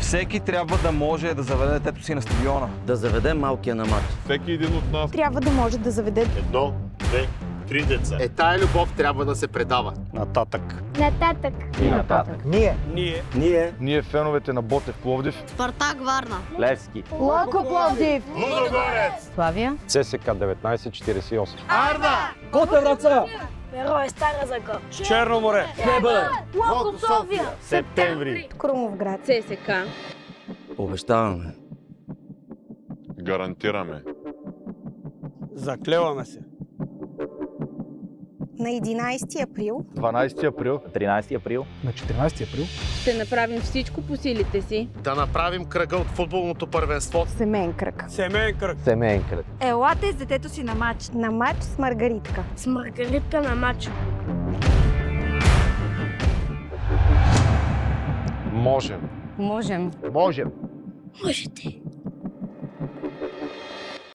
Всеки трябва да може да заведе детето си на стадиона. Да заведе малкия на матч. Всеки един от нас Трябва да може да заведе 1, 2, 3 деца. Тая любов трябва да се предава. нататък. Нататък. И нататък. Ние феновете на Ботев Пловдив, Спартак Варна. Левски. Локо Пловдив. Лудогорец! Славия. ЦСК 1948. Арда! Кота Враца. Берое Стара Загора. Черно море! Небър. Локо София. Септември! Крумовград. ЦСК. Обещаваме. Гарантираме. Заклеваме се. На 11 април 12 април. 13 април. На 14 април. Ще направим всичко по силите си. Да направим кръга от футболното първенство. семейен кръг. Семейен кръг. Семейен кръг. Елате с детето си на матч. На матч с Маргаритка. С Маргаритка на матч. Можем. Можем. Можем. Можете.